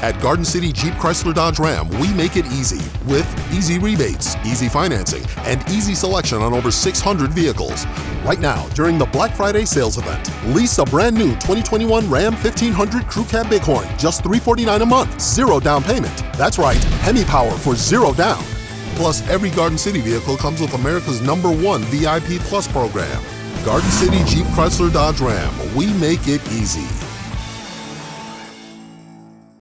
At Garden City Jeep Chrysler Dodge Ram, we make it easy with easy rebates, easy financing, and easy selection on over 600 vehicles. Right now, during the Black Friday sales event, lease a brand new 2021 Ram 1500 Crew Cab Bighorn, just $349 a month, zero down payment. That's right, Hemi Power for zero down. Plus, every Garden City vehicle comes with America's #1 VIP Plus program. Garden City Jeep Chrysler Dodge Ram, we make it easy.